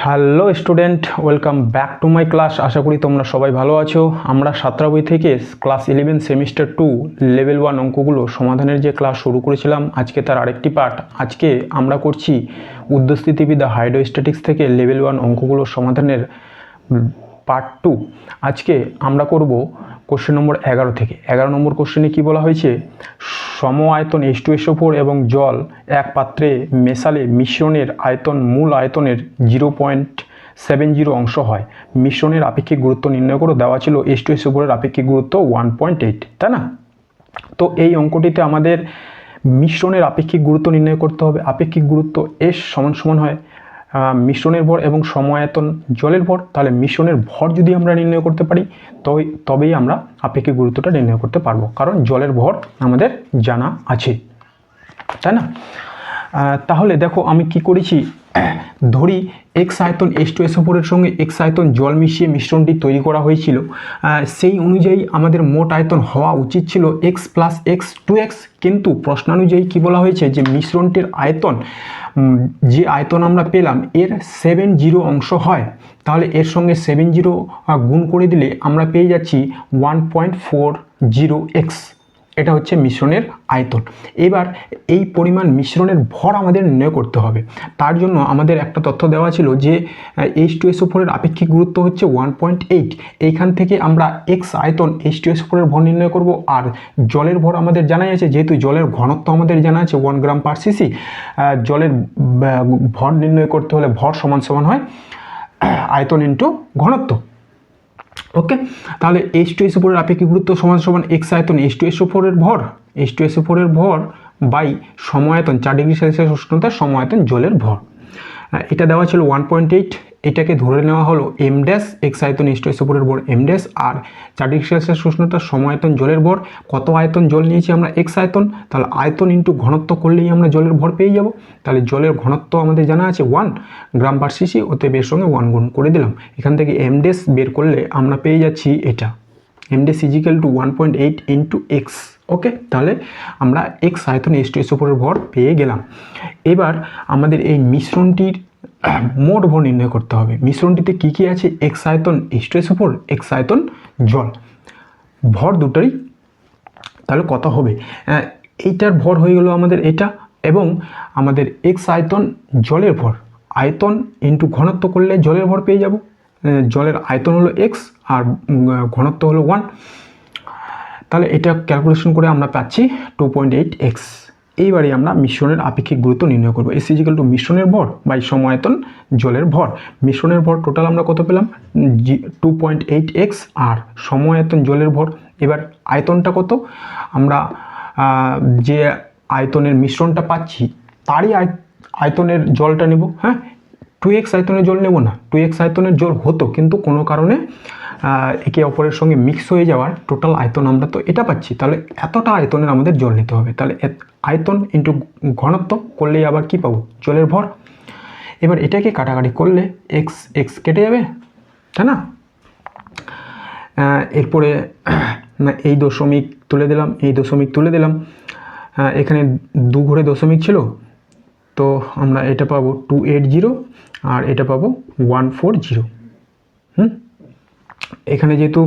Hello student, welcome back to my class. আশা করি তোমরা সবাই ভালো আছো। আমরা 17 বই থেকে ক্লাস 11 সেমিস্টার 2 লেভেল 1 অঙ্কগুলো সমাধানের যে ক্লাস শুরু করেছিলাম, আজকে তার আরেকটি পার্ট। আজকে আমরা করছি উদ্যস্থিতিবিদ্যা হাইড্রোস্ট্যাটিক্স থেকে লেভেল 1 অঙ্কগুলো সমাধানের পার্ট 2। আজকে আমরা করব কোশ্চেন নম্বর 11 থেকে। 11 নম্বর কোশ্চেনে কি বলা হয়েছে, সম আয়তন H2SO4 এবং জল এক পাত্রে মেশালে মিশ্রণের আয়তন মূল আয়তনের 0.70 অংশ হয়। মিশ্রণের আপেক্ষিক গুরুত্ব নির্ণয় করে দেওয়া ছিল H2SO4 এর আপেক্ষিক গুরুত্ব 1.8, তাই না? তো এই অঙ্কটিতে আমাদের মিশ্রণের আপেক্ষিক গুরুত্ব নির্ণয় করতে হবে। আপেক্ষিক গুরুত্ব S সমান হয় মিশ্রণের ভর এবং সম আয়তন জলের ভর। তাহলে মিশ্রণের ভর যদি আমরা নির্ণয় করতে পারি তবেই আমরা আপেক্ষিক গুরুত্বটা নির্ণয় করতে পারবো, কারণ জলের ভর আমাদের জানা আছে, তাই না? তাহলে দেখো আমি কি করেছি, ধরি x আয়তন H2SO4 এর সঙ্গে x আয়তন জল মিশিয়ে মিশ্রণটি তৈরি করা হয়েছিল। সেই অনুযায়ী আমাদের মোট আয়তন হওয়া উচিত ছিল x প্লাস x 2x, কিন্তু প্রশ্নানুযায়ী কি বলা হয়েছে যে মিশ্রণটির আয়তন, যে আয়তন আমরা পেলাম এর 70 অংশ হয়। তাহলে এর সঙ্গে 70 গুণ করে দিলে আমরা পেয়ে যাচ্ছি 1.40x। এটা হচ্ছে মিশ্রণের আয়তন। এবার এই পরিমাণ মিশ্রণের ভর আমাদের নির্ণয় করতে হবে। তার জন্য আমাদের একটা তথ্য দেওয়া ছিল যে H2SO4 এর আপেক্ষিক গুরুত্ব হচ্ছে 1.8। এইখান থেকে আমরা x আয়তন H2SO4 এর ভর নির্ণয় করব। আর জলের ভর আমাদের জানাই আছে, যেহেতু জলের ঘনত্ব আমাদের জানা আছে 1 গ্রাম পার সিসি। জলের ভর নির্ণয় করতে হলে ভর সমান হয় আয়তন ইন্টু ঘনত্ব। ওকে, তাহলে H2SO4 এর আপেক্ষিক গুরুত্ব সমান x আয়তন H2SO4 এর ভর, H2SO4 এর ভর বাই সম আয়তন 4 ডিগ্রি সেলসিয়াস উষ্ণতার সম আয়তন জলের ভর। এটা দেওয়া ছিল 1.8। এটাকে ধরে নেওয়া হলো m ড্যাশ x আয়তন H2SO4 এর ভর m ড্যাশ আর 4 ডিগ্রি সেলসিয়াস উষ্ণতার সম আয়তন জলের ভর। কত আয়তন জল নিয়েছি আমরা, x আয়তন, তাহলে আয়তন ইন্টু ঘনত্ব করলেই আমরা জলের ভর পেয়ে যাব। তাহলে জলের ঘনত্ব আমাদের জানা আছে 1 গ্রাম পার সিসি, ওতে বের সঙ্গে 1 গুণ করে দিলাম। এখান থেকে m ড্যাশ বের করলে আমরা পেয়ে যাচ্ছি এটা m dash equal to 1.8 into x। Okay, তাহলে আমরা x আয়তন H2SO4 এর ভর পেয়ে গেলাম। এবার আমাদের এই মিশ্রণটির মোট ভর নির্ণয় করতে হবে। মিশ্রণটিতে কি কি আছে, x আয়তন H2SO4, x আয়তন জল, ভর দুটোই তাহলে কত হবে, এইটার ভর হয়ে গেল আমাদের এটা, এবং আমাদের x আয়তন জলের ভর, আয়তন ইন্টু ঘনত্ব করলে জলের ভর পেয়ে যাব। জলের আয়তন হলো x আর ঘনত্ব হলো 1। তাহলে এটা ক্যালকুলেশন করে আমরা পাচ্ছি 2.8x। এইবারে আমরা মিশ্রণের আপেক্ষিক গুরুত্ব নির্ণয় করব। S ইজিক্যাল টু মিশ্রণের ভর বাই সম আয়তন জলের ভর। মিশ্রণের ভর টোটাল আমরা কত পেলাম, 2.8x, আর সম আয়তন জলের ভর। এবার আয়তনটা কত, আমরা যে আয়তনের মিশ্রণটা পাচ্ছি তারই আয়তনের জলটা নেব। হ্যাঁ, 2x আয়তনের জল নেব না, 2x আয়তনের জল হতো, কিন্তু কোনো কারণে একে অপরের সঙ্গে মিক্স হয়ে যাওয়ার টোটাল আয়তন আমরা তো এটা পাচ্ছি। তাহলে এতটা আয়তনের আমাদের জল নিতে হবে। তাহলে আয়তন ইন্টু ঘনত্ব করলেই আবার কি পাবো, জলের ভর। এবার এটাকে কাটাকাটি করলে x x কেটে যাবে, তাই না? এরপরে এই দশমিক তুলে দিলাম, এই দশমিক তুলে দিলাম। এখানে 2 ঘরে দশমিক ছিল, তো আমরা এটা পাবো 280 আর এটা পাবো 140। এখানে যেহেতু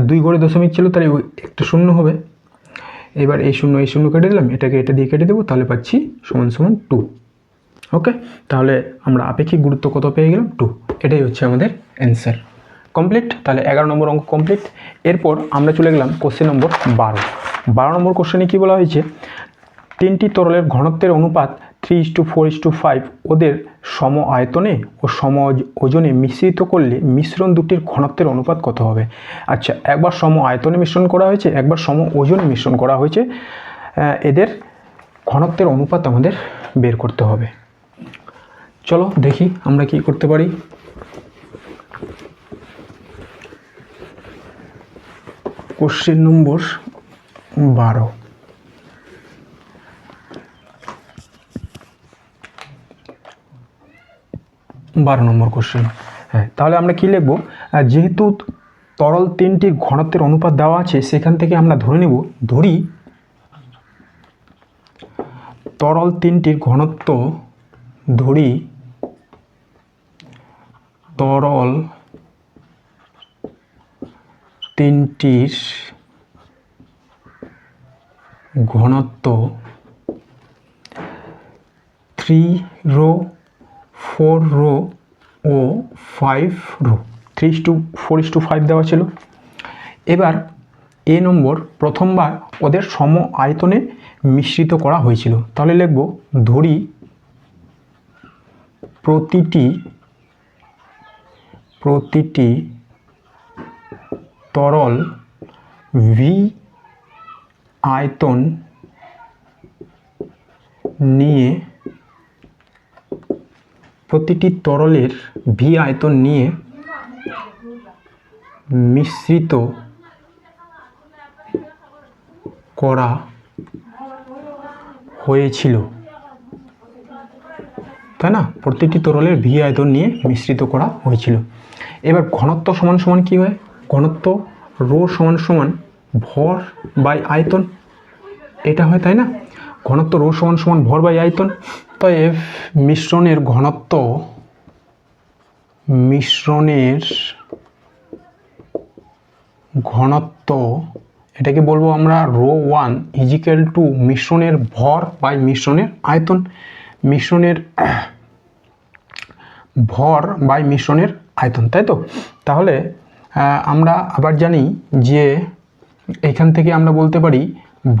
2 ঘরে দশমিক ছিল, তাহলে একটা শূন্য হবে। এবার এই শূন্য কেটে দিলাম, এটাকে এটা দিয়ে কেটে দেবো, তাহলে পাচ্ছি সমান 2। ওকে, তাহলে আমরা আপেক্ষিক গুরুত্ব কত পেয়ে গেলাম, 2। এটাই হচ্ছে আমাদের অ্যান্সার। কমপ্লিট। তাহলে 11 নম্বর অঙ্ক কমপ্লিট। এরপর আমরা চলে গেলাম কোশ্চেন নম্বর 12 নম্বর কোশ্চেনে কি বলা হয়েছে, 3টি তরলের ঘনত্বের অনুপাত 3:4:5 ওদের সম আয়তনে ও সম ওজনে মিশ্রিত করলে মিশ্রণ দুটির ঘনত্বের অনুপাত কত হবে। আচ্ছা, একবার সম আয়তনে মিশ্রণ করা হয়েছে, একবার সম ওজনে মিশ্রণ করা হয়েছে, এদের ঘনত্বের অনুপাত আমাদের বের করতে হবে। চলো দেখি আমরা কি করতে পারি। Question number 12। নম্বর কোশ্চেন। হ্যাঁ, তাহলে আমরা কি লিখব, যেহেতু তরল 3টির ঘনত্বের অনুপাত দেওয়া আছে, সেখান থেকে আমরা ধরি তরল 3টির ঘনত্ব, ধরি তরল তিনটির ঘনত্ব 3 রো, 4 রো ও 5 রো, 3:4:5 দেওয়া ছিল। এবার এ নম্বর, প্রথমবার ওদের সম আয়তনে মিশ্রিত করা হয়েছিল। তাহলে লিখব ধরি প্রতিটি তরল ভি আয়তন নিয়ে প্রতিটি তরলের ভি আয়তন নিয়ে মিশ্রিত করা হয়েছিল, তাই না? প্রতিটি তরলের ভি আয়তন নিয়ে মিশ্রিত করা হয়েছিল। এবার ঘনত্ব সমান সমান কী হয়? ঘনত্ব রো সমান সমান ভর বাই আয়তন, এটা হয়, তাই না? ঘনত্ব রো সমান সমান ভর বাই আয়তন। তো মিশ্রণের ঘনত্ব এটাকে বলবো আমরা রো 1 ইজিক্যাল টু মিশ্রণের ভর বাই মিশ্রণের আয়তন। মিশ্রণের ভর বাই মিশ্রণের আয়তন, তাই তো? তাহলে আমরা আবার জানি যে এখান থেকে আমরা বলতে পারি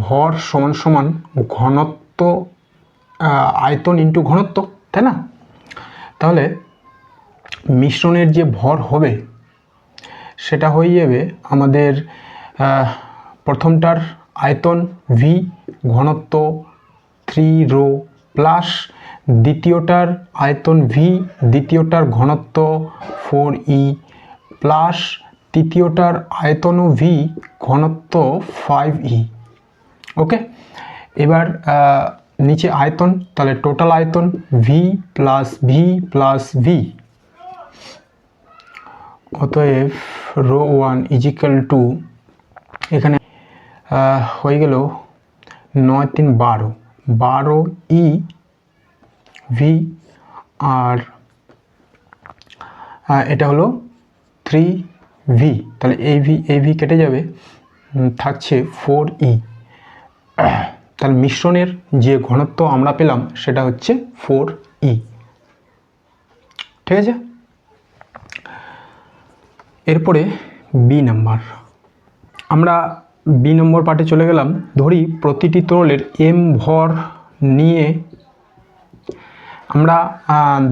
ভর সমান সমান ঘনত্ব আয়তন ইন্টু ঘনত্ব, তাই না? তাহলে মিশ্রণের যে ভর হবে সেটা হয়ে যাবে আমাদের প্রথমটার আয়তন ভি, ঘনত্ব 3 রো, প্লাস দ্বিতীয়টার আয়তন ভি, দ্বিতীয়টার ঘনত্ব 4e, প্লাস তৃতীয়টার আয়তনও ভি, ঘনত্ব 5e। ওকে, এবার নিচে আয়তন, তাহলে টোটাল আয়তন V plus V plus V. অতএব রো 1 ইজিক্যাল টু, এখানে হয়ে গেল 9 3 12, 12e ভি, আর এটা হলো 3v, তাহলে এই ভি কেটে যাবে, থাকছে 4e। তাহলে মিশ্রণের যে ঘনত্ব আমরা পেলাম সেটা হচ্ছে 4e। ঠিক আছে, এরপরে বি নাম্বার, আমরা বি নম্বর পার্টে চলে গেলাম। ধরি প্রতিটি তরলের এম ভর নিয়ে, আমরা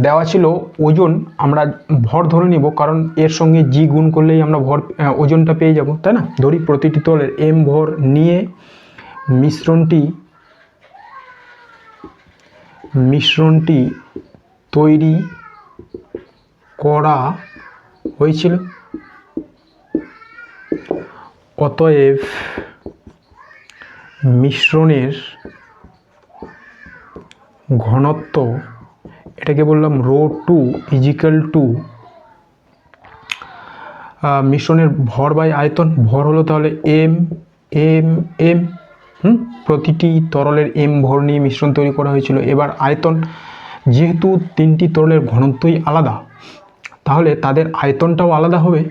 দেওয়া ছিল ওজন, আমরা ভর ধরে নিব, কারণ এর সঙ্গে জি গুণ করলেই আমরা ভর ওজনটা পেয়ে যাব, তাই না? ধরি প্রতিটি তরলের এম ভর নিয়ে মিশ্রণটি তৈরি করা হয়েছিল। অতএব মিশ্রণের ঘনত্ব, এটাকে বললাম রো 2 ইজিক্যাল টু মিশ্রণের ভর বাই আয়তন। ভর হলো তাহলে এম এম এম, প্রতিটি তরলের এম ভর নিয়ে মিশ্রণ তৈরি করা হয়েছিল। এবার আয়তন, যেহেতু তিনটি তরলের ঘনত্বই আলাদা, তাহলে তাদের আয়তনটাও আলাদা হবে।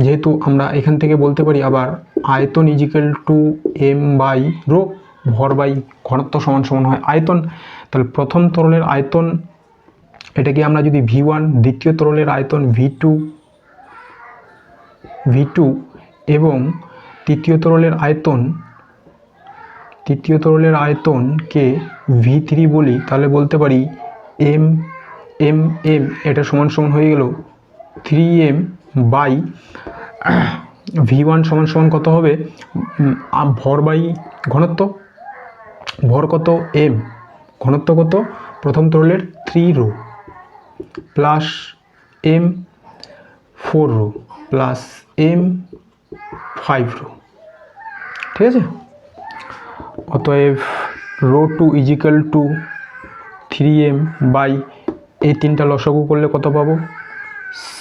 যেহেতু আমরা এখান থেকে বলতে পারি আবার আয়তন equal to M by rho, ভর বাই ঘনত্ব সমান সমান হয় আয়তন। তাহলে প্রথম তরলের আয়তন, এটাকে আমরা যদি V1, দ্বিতীয় তরলের আয়তন V2 এবং তৃতীয় তরলের আয়তনকে V3 বলি, তাহলে বলতে পারি এম এম এম, এটা সমান সমান হয়ে গেল 3m বাই V1 সমান সমান কত হবে? ভর বাই ঘনত্ব, ভর কত m, ঘনত্ব কত? প্রথম তরলের 3 rho plus m 4 rho plus m 5 rho. ঠিক আছে, অতএব rho 2 is equal two 3m by, এই তিনটা লসাগু করলে কত পাবো?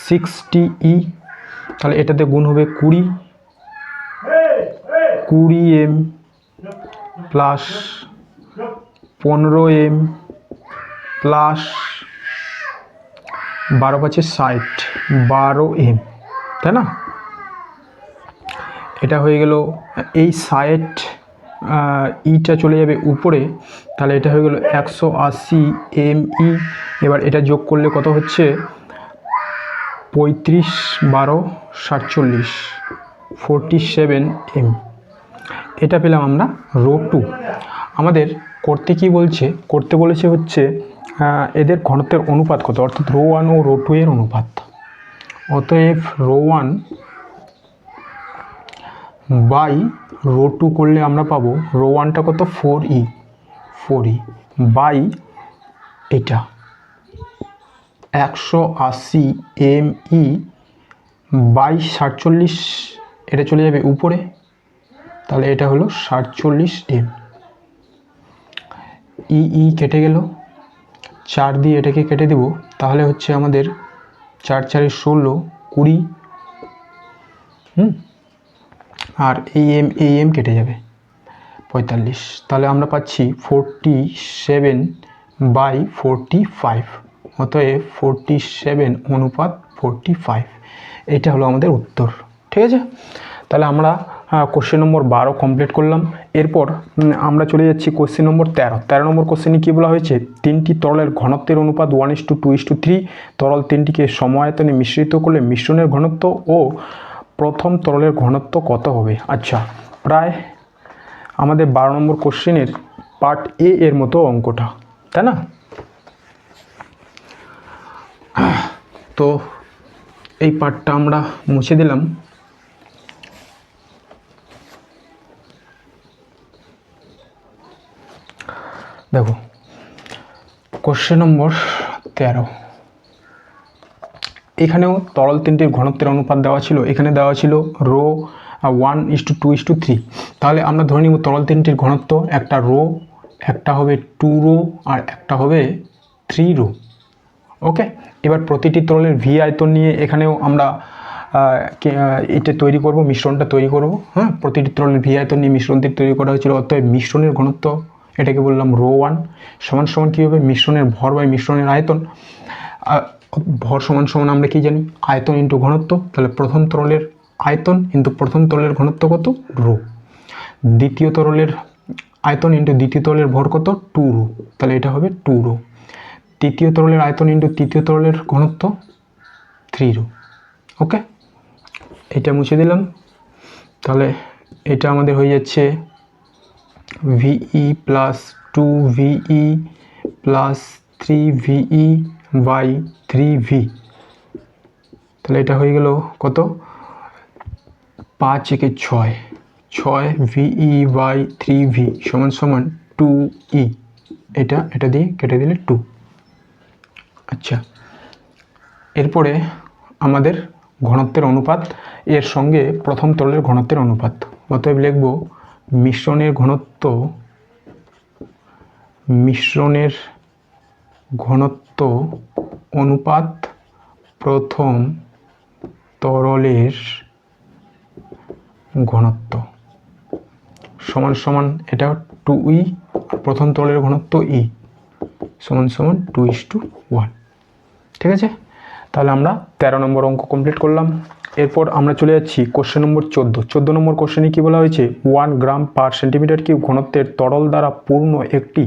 60e। তাহলে এটাতে গুণ হবে 20m plus 15m plus 12×5 12 m, তাই না? এটা হয়ে গেল। এই 60 ইটা চলে যাবে উপরে, তাহলে এটা হয়ে গেল 180 mi। এবার এটা যোগ করলে কত হচ্ছে? 35 12 47 47 m। এটা পেলাম আমরা রো 2। আমাদের করতে কি বলছে? করতে বলেছে হচ্ছে এদের ঘনত্বের অনুপাত কত, অর্থাৎ রো 1 ও রো 2 এর অনুপাত। অতএব রো 1 বাই রো 2 করলে আমরা পাবো রো 1টা কত, 4e বাই এটা 180 mi বাই 47, এটা চলে যাবে উপরে, তাহলে এটা হলো 47 m। ই কেটে গেল, 4 দিয়ে এটাকে কেটে দেব, তাহলে হচ্ছে আমাদের 4 4 16 20, আর এই এম কেটে যাবে 45, তাহলে আমরা পাচ্ছি 47/45। অতএব 47:45। এটা হলো আমাদের উত্তর। ঠিক আছে, তাহলে আমরা কোশ্চেন নম্বর 12 কমপ্লিট করলাম। এরপর আমরা চলে যাচ্ছি কোশ্চেন নম্বর 13 নম্বর কোশ্চেনে কী বলা হয়েছে? 3টি তরলের ঘনত্বের অনুপাত 1:2:3। তরল 3টিকে সমায়তনে মিশ্রিত করলে মিশ্রণের ঘনত্ব ও প্রথম তরলের ঘনত্ব কত হবে? আচ্ছা, প্রায় আমাদের 12 নম্বর কোশ্চেনের পার্ট এ এর মতো অঙ্কটা, তাই না? তো এই পার্টটা আমরা মুছে দিলাম। দেখো কোশ্চেন নম্বর 13, এখানেও তরল 3টির ঘনত্বের অনুপাত দেওয়া ছিল। এখানে দেওয়া ছিল রো 1:2:3। তাহলে আমরা ধরে নিব তরল 3টির ঘনত্ব, একটা রো, একটা হবে 2 রো, আর একটা হবে 3 রো। ওকে, এবার প্রতিটি তরলের ভি আয়তন নিয়ে এখানেও আমরা এটা তৈরি করব, মিশ্রণটা তৈরি করব। হ্যাঁ, প্রতিটি তরলের ভি আয়তন নিয়ে মিশ্রণটি তৈরি করা হয়েছিল। অতএব মিশ্রণের ঘনত্ব, এটাকে বললাম রো 1, সমান সমান কী হবে? মিশ্রণের ভর বাই মিশ্রণের আয়তন। ভর সমান সমান আমরা কি জানি? আয়তন ইন্টু ঘনত্ব। তাহলে প্রথম তরলের আয়তন ইন্টু প্রথম তরলের ঘনত্ব কত? রো। দ্বিতীয় তরলের আয়তন ইন্টু দ্বিতীয় তরলের ভর কত? 2 রো। তাহলে এটা হবে 2 রো। তৃতীয় তরলের আয়তন ইন্টু তৃতীয় তরলের ঘনত্ব 3 রো। ওকে, এটা মুছে দিলাম। তাহলে এটা আমাদের হয়ে যাচ্ছে ভিই plus 2VE plus 3VE by 3V। তাহলে এটা হয়ে গেল কত? 5 একে 6, 6VE বাই 3V সমান সমান 2E। এটা দিয়ে কেটে দিলে 2। আচ্ছা, এরপরে আমাদের ঘনত্বের অনুপাত, এর সঙ্গে প্রথম তরলের ঘনত্বের অনুপাত। অতএব লিখব মিশ্রণের ঘনত্ব অনুপাত প্রথম তরলের ঘনত্ব সমান সমান, এটা 2E, প্রথম তরলের ঘনত্ব E সমান সমান 2:1। ঠিক আছে, তাহলে আমরা 13 নম্বর অঙ্ক কমপ্লিট করলাম। এরপর আমরা চলে যাচ্ছি কোশ্চেন নম্বর 14 নম্বর কোশ্চেনে কী বলা হয়েছে? 1 গ্রাম পার সেন্টিমিটার কিউব ঘনত্বের তরল দ্বারা পূর্ণ একটি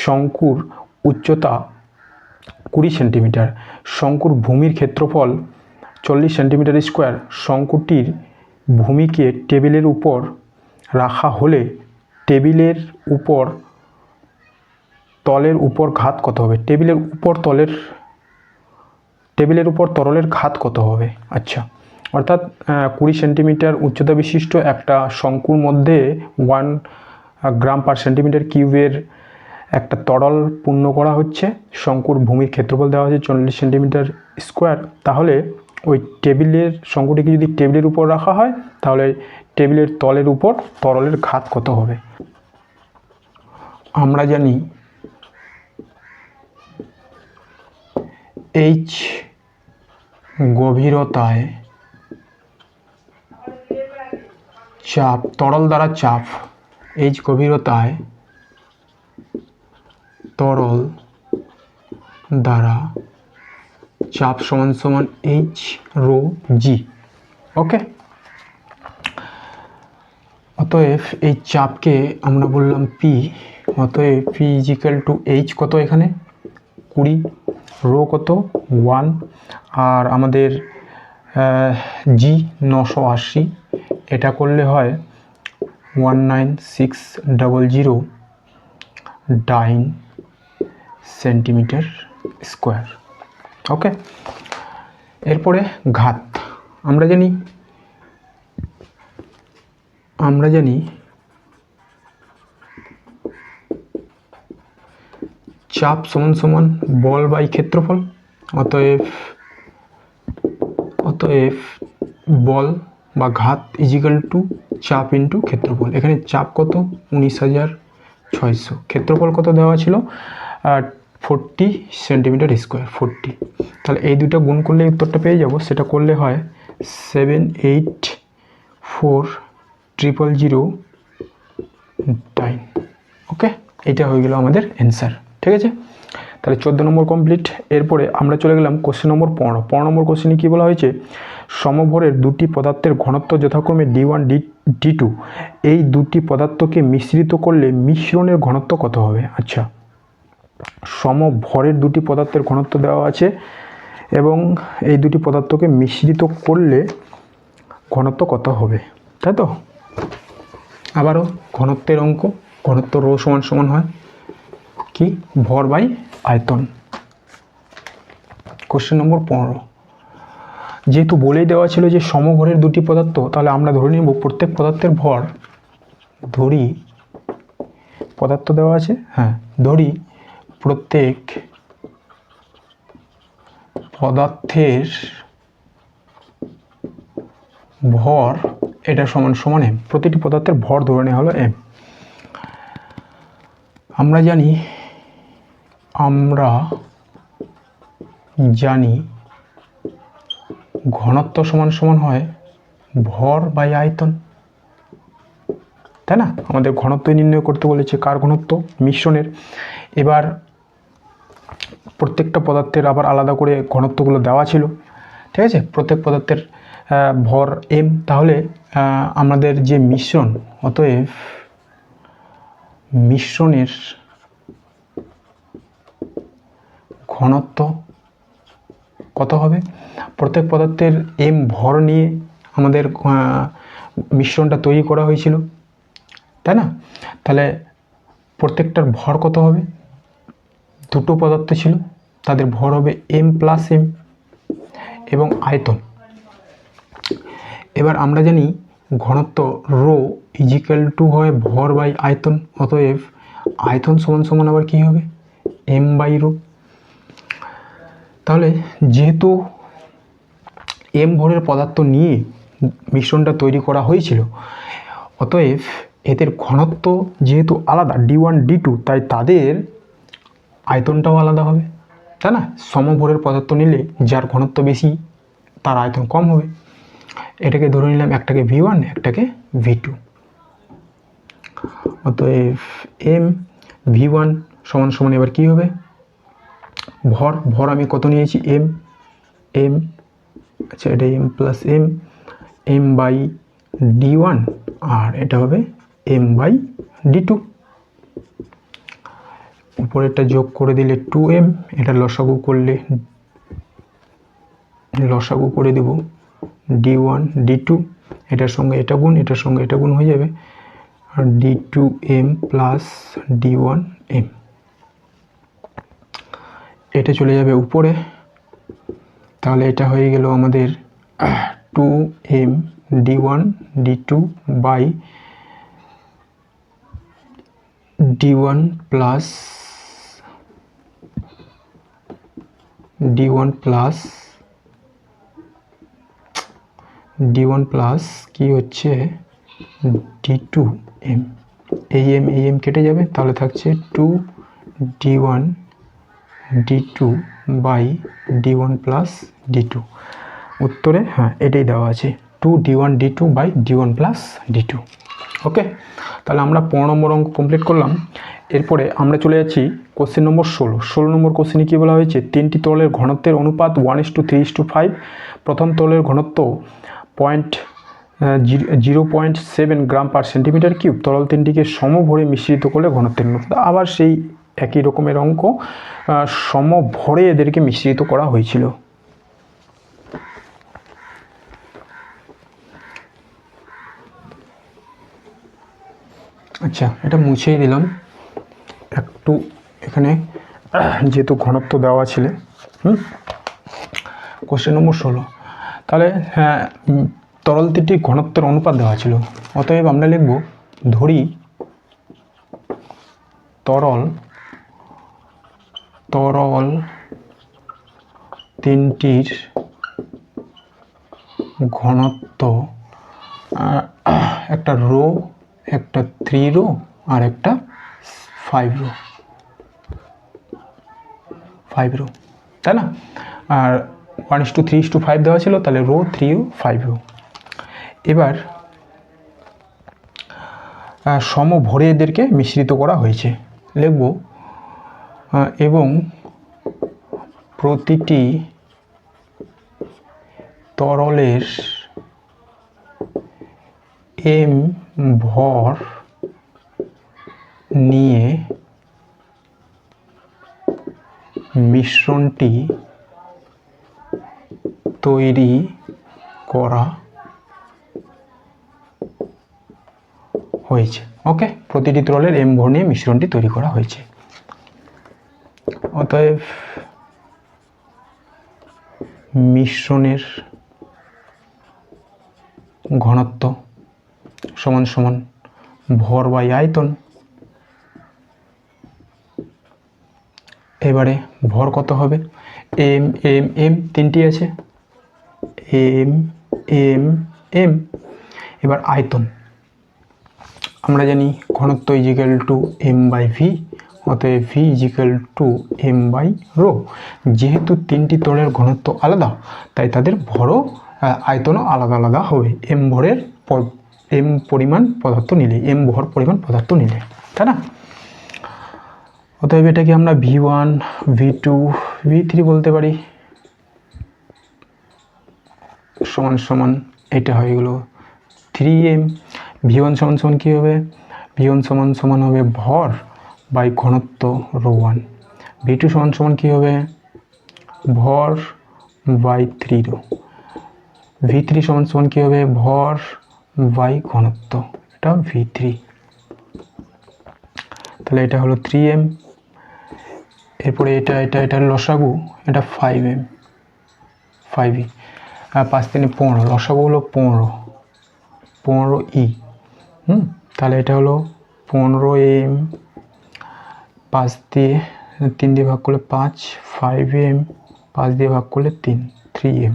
শঙ্কুর উচ্চতা 20 সেন্টিমিটার, শঙ্কুর ভূমির ক্ষেত্রফল 40 সেন্টিমিটার স্কোয়ার, শঙ্কুটির ভূমিকে টেবিলের উপর রাখা হলে টেবিলের উপর তলের উপর ঘাত কত হবে? টেবিলের উপর তরলের ঘাত কত হবে? আচ্ছা, অর্থাৎ 20 সেন্টিমিটার উচ্চতা বিশিষ্ট একটা শঙ্কুর মধ্যে 1 গ্রাম পার সেন্টিমিটার কিউবের একটা তরল পূর্ণ করা হচ্ছে, শঙ্কুর ভূমির ক্ষেত্রফল দেওয়া হচ্ছে 40 সেন্টিমিটার স্কোয়ার। তাহলে ওই শঙ্কুটিকে যদি টেবিলের উপর রাখা হয়, তাহলে টেবিলের তলের উপর তরলের ঘাত কত হবে? আমরা জানি H গভীরতায় চাপ, তরল দ্বারা চাপ, H গভীরতায় তরল দ্বারা চাপ সমান সমান এইচ রো জি। ওকে, অতএব এই চাপকে আমরা বললাম পি, অতএব পি ইজিক্যাল টু এইচ কত এখানে 20, রো কত 1, আর আমাদের জি 980, এটা করলে হয় 19600 ডাইন সেন্টিমিটার স্কোয়ার। ওকে, এরপরে ঘাত আমরা জানি চাপ সমান সমান বল বাই ক্ষেত্রফল। অতএব বল বা ঘাত ইজিক্যাল টু চাপ ইন্টু ক্ষেত্রফল। এখানে চাপ কত 19600, ক্ষেত্রফল কত দেওয়া ছিল 40 সেন্টিমিটার স্কোয়ার 40। তাহলে এই দুটো গুণ করলে উত্তরটা পেয়ে যাব। সেটা করলে হয় 784,000 ডাইন। ওকে, এটা হয়ে গেল আমাদের অ্যান্সার। ঠিক আছে, তাহলে 14 নম্বর কমপ্লিট। এরপরে আমরা চলে গেলাম কোশ্চেন নম্বর 15 নম্বর কোশ্চেনে কী বলা হয়েছে, সমভরের দুটি পদার্থের ঘনত্ব যথাক্রমে D1 D2, এই দুটি পদার্থকে মিশ্রিত করলে মিশ্রণের ঘনত্ব কত হবে। আচ্ছা, সমভরের দুটি পদার্থের ঘনত্ব দেওয়া আছে এবং এই দুটি পদার্থকে মিশ্রিত করলে ঘনত্ব কত হবে, তাই তো। আবারও ঘনত্বের অঙ্ক, ঘনত্ব রো সমান সমান হয় কি ভর বাই আয়তন। কোশ্চেন নম্বর 15, যেহেতু বলেই দেওয়া ছিল যে সমভরের দুটি পদার্থ, তাহলে আমরা ধরে নেব প্রত্যেক পদার্থের ভর, ধরি পদার্থ দেওয়া আছে, হ্যাঁ ধরি প্রত্যেক পদার্থের ভর এটা সমান সমান এম। প্রতিটি পদার্থের ভর ধরে নেওয়া হলো এম। আমরা জানি ঘনত্ব সমান সমান হয় ভর বাই আয়তন, তাই না। আমাদের ঘনত্বই নির্ণয় করতে বলেছে, কার ঘনত্ব, মিশ্রণের। এবার প্রত্যেকটা পদার্থের আবার আলাদা করে ঘনত্বগুলো দেওয়া ছিল, ঠিক আছে। প্রত্যেক পদার্থের ভর এম, তাহলে আমাদের যে মিশ্রণ, অতএব মিশ্রণের ঘনত্ব কত হবে। প্রত্যেক পদার্থের এম ভর নিয়ে আমাদের মিশ্রণটা তৈরি করা হয়েছিল, তাই না। তাহলে প্রত্যেকটার ভর কত হবে, দুটো পদার্থ ছিল তাদের ভর হবে এম প্লাস এম এবং আয়তন। এবার আমরা জানি ঘনত্ব রো ইজিক্যাল টু হয় ভর বাই আয়তন, অতএব আয়তন সমান সমান আবার কী হবে এম বাই রো। তাহলে যেহেতু এম ভরের পদার্থ নিয়ে মিশ্রণটা তৈরি করা হয়েছিল, অতএব এদের ঘনত্ব যেহেতু আলাদা D1 D2, তাই তাদের আয়তনটাও আলাদা হবে, তাই না। সমভরের পদার্থ নিলে যার ঘনত্ব বেশি তার আয়তন কম হবে। এটাকে ধরে নিলাম একটাকে V1 একটাকে V2, অতএব এম V1 সমান সমান এবার কী হবে ভর আমি কত নিয়েছি এম, আচ্ছা এটা M plus M by D1, আর এটা হবে এম বাই D2। উপরেরটা যোগ করে দিলে 2m, এটা লসাগু করে দেব D1 D2, এটার সঙ্গে এটা গুণ, এটার সঙ্গে এটা গুণ হয়ে যাবে, আর D2m প্লাস D1m, এটা চলে যাবে উপরে। তাহলে এটা হয়ে গেল আমাদের 2m D1 D2 by D1 plus D1 plus কি হচ্ছে D2m, এই এম কেটে যাবে, তাহলে থাকছে 2D1 D2 by D1 plus D2। উত্তরে হ্যাঁ এটাই দেওয়া আছে 2D1 D2 by D1 plus D2। ওকে, তাহলে আমরা 15 নম্বর অঙ্ক কমপ্লিট করলাম। এরপরে আমরা চলে যাচ্ছি কোশ্চেন নম্বর 16 নম্বর কোশ্চেনে কী বলা হয়েছে, তিনটি তরলের ঘনত্বের অনুপাত 1:3:5। প্রথম তরলের ঘনত্ব 0.7 গ্রাম পার সেন্টিমিটার কিউব। তরল তিনটিকে সমভরে মিশ্রিত করলে ঘনত্বের অনুপাত। আবার সেই একই রকমের অঙ্ক, সমভরে এদেরকে মিশ্রিত করা হয়েছিল। আচ্ছা, এটা মুছেই দিলাম একটু, এখানে যেহেতু ঘনত্ব দেওয়া ছিল। কোশ্চেন নম্বর 16, তাহলে হ্যাঁ, তরল তিনটির ঘনত্বের অনুপাত দেওয়া ছিল। অতএব আমরা লিখব, ধরি তরল তিনটির ঘনত্ব, একটা রো, একটা 3 রো আর একটা 5 রো, তাই না? আর 1:3:5 দেওয়া ছিল, তাহলে রো 3 ও 5 রো। এবার সমভরে এদেরকে মিশ্রিত করা হয়েছে, লিখব এবং প্রতিটি তরলের m ভর নিয়ে মিশ্রণটি তৈরি করা হয়েছে। ওকে, প্রতিটি তরলের m ভর নিয়ে মিশ্রণটি তৈরি করা হয়েছে। অতএব মিশ্রণের ঘনত্ব সমান সমান ভর বাই আয়তন। এবারে ভর কত হবে, এম এম এম তিনটি আছে, এম এম এম। এবার আয়তন আমরা জানি, ঘনত্ব is equal to M by V, অতএব V is equal to M by rho. যেহেতু তিনটি তরলের ঘনত্ব আলাদা, তাই তাদের ভরও আয়তনও আলাদা আলাদা হবে এম পরিমাণ পদার্থ নিলে, এম ভর পরিমাণ পদার্থ নিলে, তাই না? অতএব এটাকে আমরা V1 V2 V3 বলতে পারি, সমান সমান এটা হয়ে গেল 3m। V1 সমান সমান কী হবে, V1 সমান সমান হবে ভর বাই ঘনত্ব রো 1। V2 সমান সমান কী হবে, ভর বাই 3 রো। V3 সমান সমান কী হবে, ভর বাই ঘনত্ব, এটা V3। তাহলে এটা হলো 3m। এরপরে এটা লসাগু, এটা 5m 5e, 5 3 15, লসাগু হলো 15e। তাহলে এটা হলো 15m, 5 দিয়ে 3 দিয়ে ভাগ করলে 5, 5m, 5 দিয়ে ভাগ করলে 3m।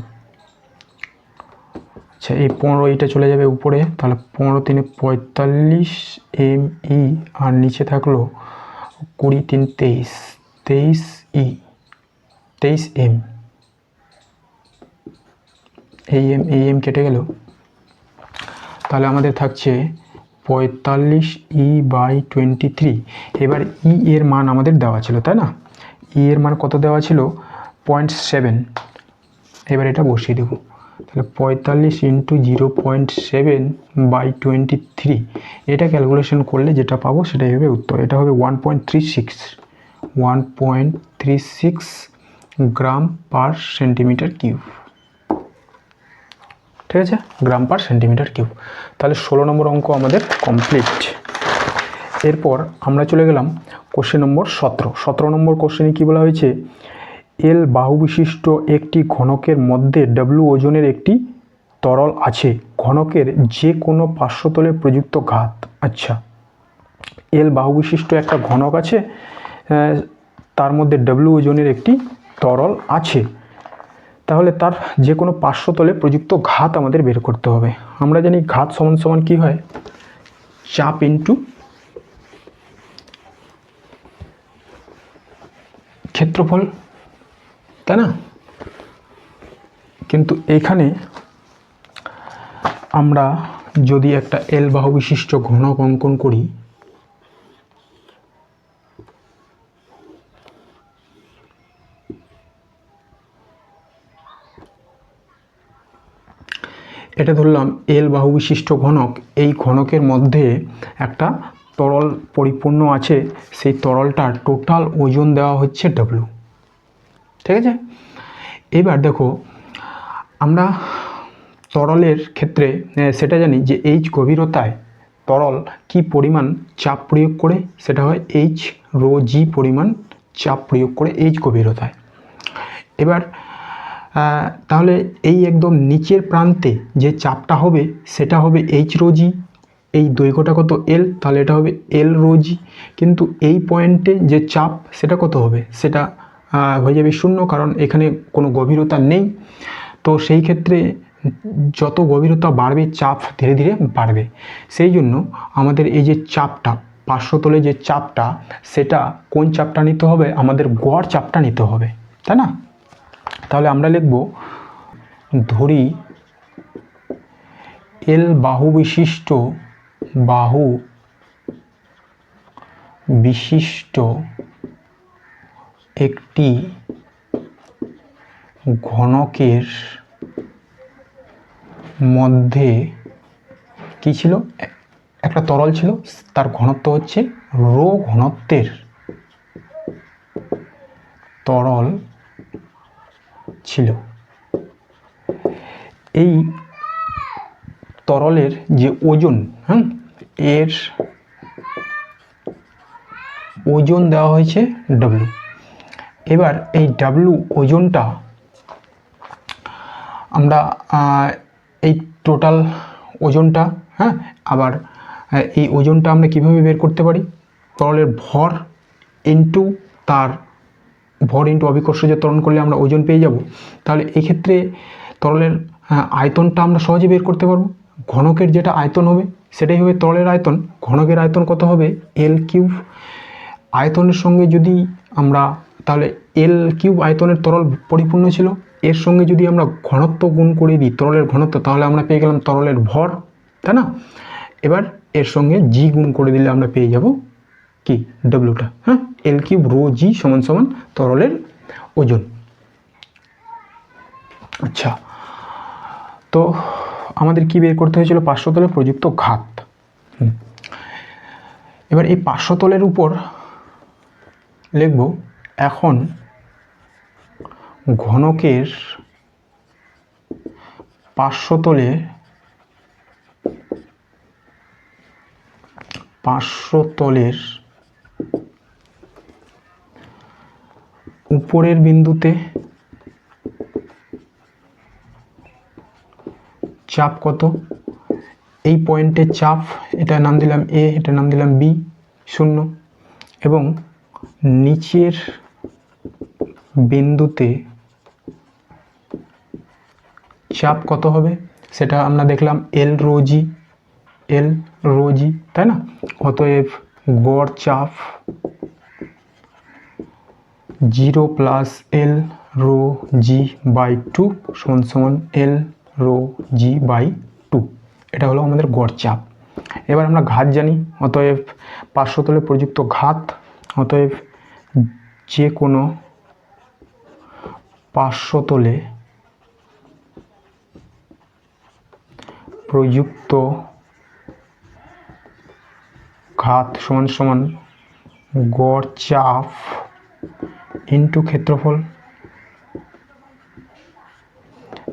আচ্ছা, এই 15 এইটা চলে যাবে উপরে, তাহলে 15 3 45me, আর নিচে থাকলো 20 3 23e, 23m। এই m কেটে গেল, তাহলে আমাদের থাকছে 45e/23। এবার ই এর মান আমাদের দেওয়া ছিল, তাই না? ই এর মান কত দেওয়া ছিল, 0.7। এবার এটা বসিয়ে দেবো, তাহলে 45 × 0.7/23। এটা ক্যালকুলেশন করলে যেটা পাবো সেটাই হবে উত্তর। এটা হবে 1.36 গ্রাম পার সেন্টিমিটার কিউব। ঠিক আছে, গ্রাম পার সেন্টিমিটার কিউব। তাহলে 16 নম্বর অঙ্ক আমাদের কমপ্লিট। এরপর আমরা চলে গেলাম কোশ্চেন নম্বর 17 নম্বর কোশ্চেনে কী বলা হয়েছে, এল বাহু বিশিষ্ট একটি ঘনকের মধ্যে ডব্লিউ ওজনের একটি তরল আছে, ঘনকের যে কোনো পার্শ্বতলে প্রযুক্ত ঘাত। আচ্ছা, এল বাহু বিশিষ্ট একটা ঘনক আছে, তার মধ্যে ডব্লিউ ওজনের একটি তরল আছে, তাহলে তার যে কোনো পার্শ্বতলে প্রযুক্ত ঘাত আমাদের বের করতে হবে। আমরা জানি ঘাত সমান সমান কী হয়, চাপ ইন্টু ক্ষেত্রফল, তাই না? কিন্তু এইখানে আমরা যদি একটা এল বাহু বিশিষ্ট ঘনক অঙ্কন করি, এটা ধরলাম এল বাহু বিশিষ্ট ঘনক, এই ঘনকের মধ্যে একটা তরল পরিপূর্ণ আছে, সেই তরলটার টোটাল ওজন দেওয়া হচ্ছে ডব্লিউ। ঠিক আছে, এবার দেখো আমরা তরলের ক্ষেত্রে সেটা জানি যে এইচ গভীরতায় তরল কি পরিমাণ চাপ প্রয়োগ করে, সেটা হয় এইচ রো জি পরিমাণ চাপ প্রয়োগ করে এইচ গভীরতায়। এবার তাহলে এই একদম নিচের প্রান্তে যে চাপটা হবে সেটা হবে এইচ রো জি, এই দৈর্ঘ্যটা কত এল, তাহলে এটা হবে এল রো জি। কিন্তু এই পয়েন্টে যে চাপ সেটা কত হবে, সেটা হয়ে যাবে শূন্য, কারণ এখানে কোনো গভীরতা নেই। তো সেই ক্ষেত্রে যত গভীরতা বাড়বে চাপ ধীরে ধীরে বাড়বে। সেই জন্য আমাদের এই যে চাপটা পার্শ্বতলে যে চাপটা, সেটা কোন চাপটা নিতে হবে, আমাদের গড় চাপটা নিতে হবে, তাই না? তাহলে আমরা লিখব ধরি এল বাহু বিশিষ্ট একটি ঘনকের মধ্যে কি ছিল, একটা তরল ছিল, তার ঘনত্ব হচ্ছে রো ঘনত্বের তরল ছিল। এই তরলের যে ওজন, এর ওজন দেওয়া হয়েছে ডব্লিউ। এবার এই ডব্লিউ ওজনটা আমরা এই টোটাল ওজনটা, আবার এই ওজনটা আমরা কিভাবে বের করতে পারি, তরলের ভর ইন্টু তার ভর ইন্টু অভিকর্ষজ ত্বরণ করলে আমরা ওজন পেয়ে যাব। তাহলে এক্ষেত্রে তরলের আয়তনটা আমরা সহজে বের করতে পারবো। ঘনকের যেটা আয়তন হবে সেটাই হবে তরলের আয়তন। ঘনকের আয়তন কত হবে, এল কিউব। আয়তনের সঙ্গে যদি আমরা, তাহলে এল কিউব আয়তনের তরল পরিপূর্ণ ছিল, এর সঙ্গে যদি আমরা ঘনত্ব গুণ করে দিই, তরলের ঘনত্ব, তাহলে আমরা পেয়ে গেলাম তরলের ভর, তাই না? এবার এর সঙ্গে জি গুণ করে দিলে আমরা পেয়ে যাব কি, ডব্লিউটা। এল কিউব রো জি সমান সমান তরলের ওজন। আচ্ছা, তো আমাদের কি বের করতে হয়েছিল, পার্শ্বতলে প্রযুক্ত ঘাত। এবার এই পার্শ্বতলের উপর লিখব এখন ঘনকের পার্শ্বতলের উপরের বিন্দুতে চাপ কত, এই পয়েন্টের চাপ, এটা নাম দিলাম এ, এটা নাম দিলাম বি, 0। এবং নিচের বিন্দুতে চাপ কত হবে, সেটা আমরা দেখলাম এল রো জি, তাই না? অতএব গড় চাপ 0 plus L rho G by 2 সমান এল রো জি বাই 2। এটা হলো আমাদের গড় চাপ। এবার আমরা ঘাত জানি, অতএব পার্শ্বতলে প্রযুক্ত ঘাত, অতএব যে কোনো পার্শ্বতলে প্রযুক্ত ঘাত সমান সমান গড় চাপ ইন্টু ক্ষেত্রফল।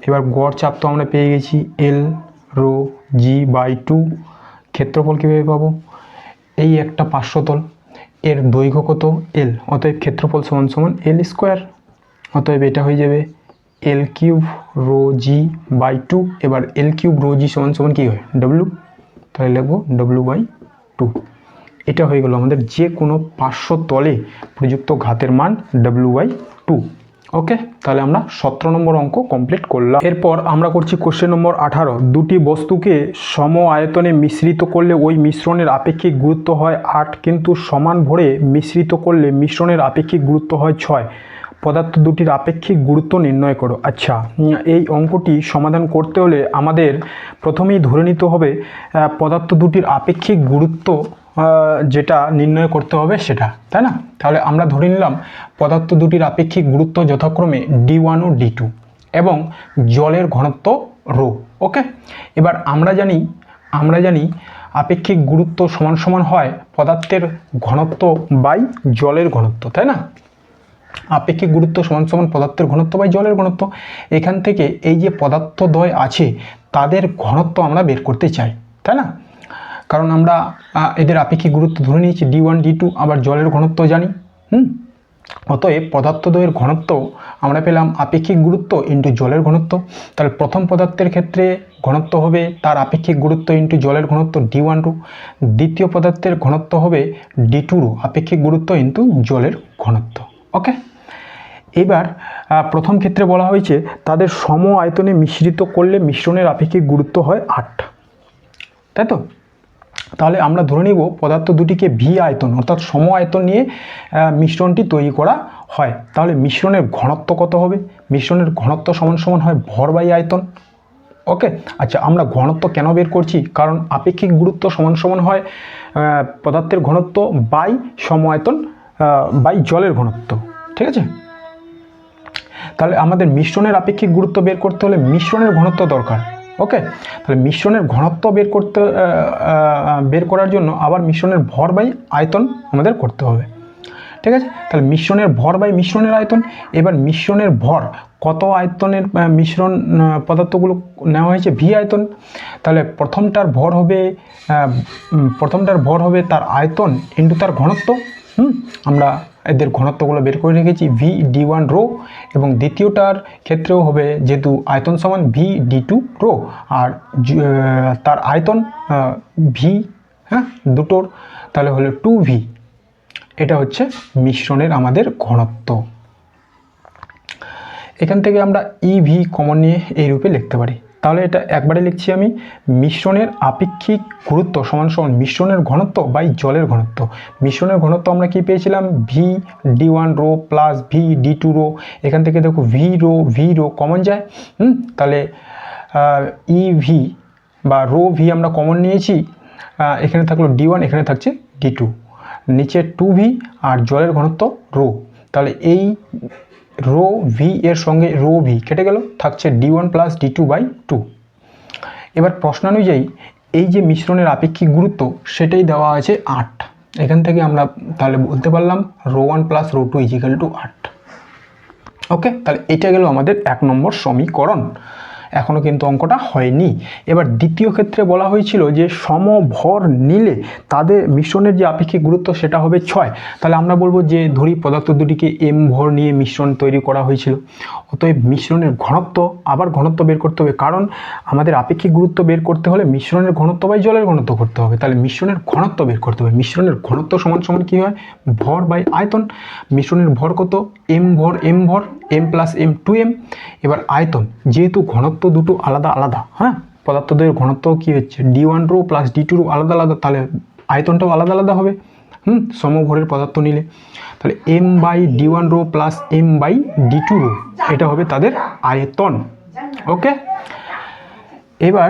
এবার গড় চাপ তো আমরা পেয়ে গেছি এল রো জি বাই 2, ক্ষেত্রফল কীভাবে পাবো, এই একটা পার্শ্বতল, এর দৈর্ঘ্য কত এল, অতএব ক্ষেত্রফল সমান সমান এল স্কোয়ার, অতএব এটা হয়ে যাবে এল কিউব রো জি বাই 2। এবার এল কিউব রো জি সমান সমান কী হয়, ডব্লিউ, তাহলে লিখবো ডব্লিউ বাই 2। এটা হয়ে গেল আমাদের যে কোনো পার্শ্বতলে প্রযুক্ত ঘাতের মান ডব্লিউ বাই 2। ওকে, তাহলে আমরা 17 নম্বর অঙ্ক কমপ্লিট করলাম। এরপর আমরা করছি কোশ্চেন নম্বর 18। দুটি বস্তুকে সম আয়তনে মিশ্রিত করলে ওই মিশ্রণের আপেক্ষিক গুরুত্ব হয় 8, কিন্তু সমান ভরে মিশ্রিত করলে মিশ্রণের আপেক্ষিক গুরুত্ব হয় 6। পদার্থ দুটির আপেক্ষিক গুরুত্ব নির্ণয় করো। আচ্ছা, এই অঙ্কটি সমাধান করতে হলে আমাদের প্রথমেই ধরে নিতে হবে পদার্থ দুটির আপেক্ষিক গুরুত্ব যেটা নির্ণয় করতে হবে সেটা, তাই না? তাহলে আমরা ধরে নিলাম পদার্থ দুটির আপেক্ষিক গুরুত্ব যথাক্রমে D1 ও D2, এবং জলের ঘনত্ব রো। ওকে, এবার আমরা জানি আপেক্ষিক গুরুত্ব সমান সমান হয় পদার্থের ঘনত্ব বাই জলের ঘনত্ব, তাই না? আপেক্ষিক গুরুত্ব সমান সমান পদার্থের ঘনত্ব বাই জলের ঘনত্ব। এখান থেকে এই যে পদার্থদ্বয় আছে তাদের ঘনত্ব আমরা বের করতে চাই, তাই না? কারণ আমরা এদের আপেক্ষিক গুরুত্ব ধরে নিয়েছি D1 D2, আবার জলের ঘনত্ব জানি। অতএব পদার্থদ্বয়ের ঘনত্ব আমরা পেলাম আপেক্ষিক গুরুত্ব ইন্টু জলের ঘনত্ব। তাহলে প্রথম পদার্থের ক্ষেত্রে ঘনত্ব হবে তার আপেক্ষিক গুরুত্ব ইন্টু জলের ঘনত্ব D1 রো, দ্বিতীয় পদার্থের ঘনত্ব হবে D2 রো, আপেক্ষিক গুরুত্ব ইন্টু জলের ঘনত্ব। ওকে, এবার প্রথম ক্ষেত্রে বলা হয়েছে তাদের সম আয়তনে মিশ্রিত করলে মিশ্রণের আপেক্ষিক গুরুত্ব হয় 8, তাই তো? তাহলে আমরা ধরে নিব পদার্থ দুটিকে ভি আয়তন অর্থাৎ সম আয়তন নিয়ে মিশ্রণটি তৈরি করা হয়। তাহলে মিশ্রণের ঘনত্ব কত হবে? মিশ্রণের ঘনত্ব সমান সমান হয় ভর বাই আয়তন। ওকে, আচ্ছা, আমরা ঘনত্ব কেন বের করছি? কারণ আপেক্ষিক গুরুত্ব সমান সমান হয় পদার্থের ঘনত্ব বাই সম আয়তন বাই জলের ঘনত্ব, ঠিক আছে? তাহলে আমাদের মিশ্রণের আপেক্ষিক গুরুত্ব বের করতে হলে মিশ্রণের ঘনত্ব দরকার। ওকে, তাহলে মিশ্রণের ঘনত্ব বের করার জন্য আবার মিশ্রণের ভর বাই আয়তন আমাদের করতে হবে, ঠিক আছে? তাহলে মিশ্রণের ভর বাই মিশ্রণের আয়তন। এবার মিশ্রণের ভর কত আয়তনের মিশ্রণ পদার্থগুলো নেওয়া হয়েছে ভি আয়তন। তাহলে প্রথমটার ভর হবে তার আয়তন ইন্টু তার ঘনত্ব। আমরা এদের ঘনত্বগুলো বের করে রেখেছি ভি D1 রো, এবং দ্বিতীয়টার ক্ষেত্রেও হবে যেহেতু আয়তন সমান ভি D2 রো, আর তার আয়তন ভি, দুটোর, তাহলে হলো 2V। এটা হচ্ছে মিশ্রণের আমাদের ঘনত্ব। এখান থেকে আমরা EV কমন নিয়ে এই রূপে লিখতে পারি। তাহলে এটা একবারে লিখছি আমি, মিশ্রণের আপেক্ষিক গুরুত্ব সমান সমান মিশ্রণের ঘনত্ব বাই জলের ঘনত্ব। মিশ্রণের ঘনত্ব আমরা কি পেয়েছিলাম? V D1 rho plus V D2 rho. এখান থেকে দেখো ভি রো কমন যায়, তাহলে EV বা রো ভি আমরা কমন নিয়েছি। এখানে থাকলো D1, এখানে থাকছে D2, নিচে 2V আর জলের ঘনত্ব রো। তাহলে এই রো ভি এর সঙ্গে রো ভি কেটে গেল, থাকছে D1 প্লাস D2 বাই 2। এবার প্রশ্নানুযায়ী এই যে মিশ্রণের আপেক্ষিক গুরুত্ব সেটাই দেওয়া আছে 8। এখান থেকে আমরা তাহলে বলতে পারলাম ρ1 প্লাস ρ2 ইজিক্যাল টু 8। ওকে, তাহলে এটা গেল আমাদের 1 নম্বর সমীকরণ। এখনও কিন্তু অঙ্কটা হয়নি। এবার দ্বিতীয় ক্ষেত্রে বলা হয়েছিল যে সমভর নিলে তাদের মিশ্রণের যে আপেক্ষিক গুরুত্ব সেটা হবে 6। তাহলে আমরা বলবো যে ধরি পদার্থ দুটিকে m ভর নিয়ে মিশ্রণ তৈরি করা হয়েছিল, অতএব মিশ্রণের ঘনত্ব বের করতে হবে, কারণ আমাদের আপেক্ষিক গুরুত্ব বের করতে হলে মিশ্রণের ঘনত্ব বাই জলের ঘনত্ব করতে হবে। তাহলে মিশ্রণের ঘনত্ব বের করতে হবে। মিশ্রণের ঘনত্ব সমান সমান কী হয়? ভর বাই আয়তন। মিশ্রণের ভর কত? m ভর m প্লাস m 2m। এবার আয়তন, যেহেতু ঘনত্ব দুটো আলাদা আলাদা, পদার্থদ্বয়ের ঘনত্ব কি হচ্ছে D1 rho plus D2 rho আলাদা আলাদা, তাহলে আয়তনটাও আলাদা আলাদা হবে সমভরের পদার্থ নিলে। তাহলে m by D1 rho plus m by D2 rho, এটা হবে তাদের আয়তন। ওকে, এবার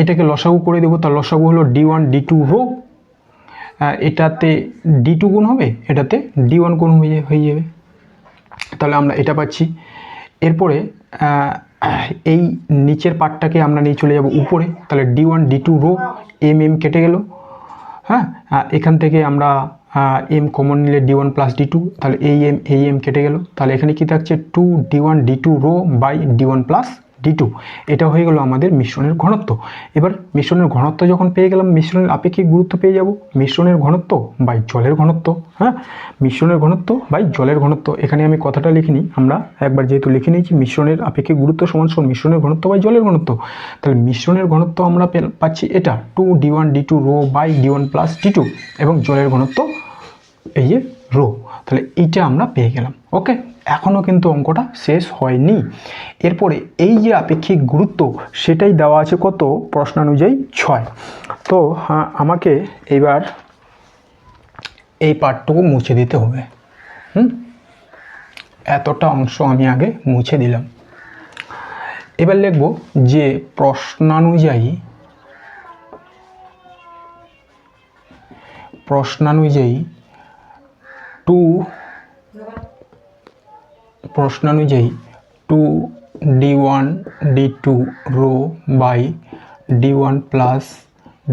এটাকে লসাগু করে দেবো। তার লসাগু হলো D1 D2 রো, এটাতে D2 গুণ হবে, এটাতে D1 গুণ হয়ে যাবে। তাহলে আমরা এটা পাচ্ছি। এরপরে এই নিচের পার্টটাকে আমরা নিয়ে চলে যাব উপরে। তাহলে D1 D2 রো, m কেটে গেল। এখান থেকে আমরা m কমন নিলে D1 প্লাস D2, তাহলে এই m কেটে গেল। তাহলে এখানে কি থাকছে? 2 D1 D2 rho by D1 plus D2। এটা হয়ে গেল আমাদের মিশ্রণের ঘনত্ব। এবার মিশ্রণের ঘনত্ব যখন পেয়ে গেলাম, মিশ্রণের আপেক্ষিক গুরুত্ব পেয়ে যাব মিশ্রণের ঘনত্ব বাই জলের ঘনত্ব। মিশ্রণের ঘনত্ব বাই জলের ঘনত্ব। এখানে আমি কথাটা লিখিনি, আমরা একবার যেহেতু লিখে নিয়েছি মিশ্রণের আপেক্ষিক গুরুত্ব সমান সমান মিশ্রণের ঘনত্ব বাই জলের ঘনত্ব। তাহলে মিশ্রণের ঘনত্ব আমরা পাচ্ছি এটা 2 D1 D2 rho by D1 plus D2, এবং জলের ঘনত্ব এই যে রো। তাহলে এইটা আমরা পেয়ে গেলাম। ওকে, এখনও কিন্তু অঙ্কটা শেষ হয়নি। এরপরে এই যে আপেক্ষিক গুরুত্ব সেটাই দেওয়া আছে কত? প্রশ্নানুযায়ী 6। তো আমাকে এবার এই পার্টটুকু মুছে দিতে হবে। এতটা অংশ আমি আগে মুছে দিলাম। এবার লিখব যে প্রশ্নানুযায়ী 2 d1 d2 rho by d1 plus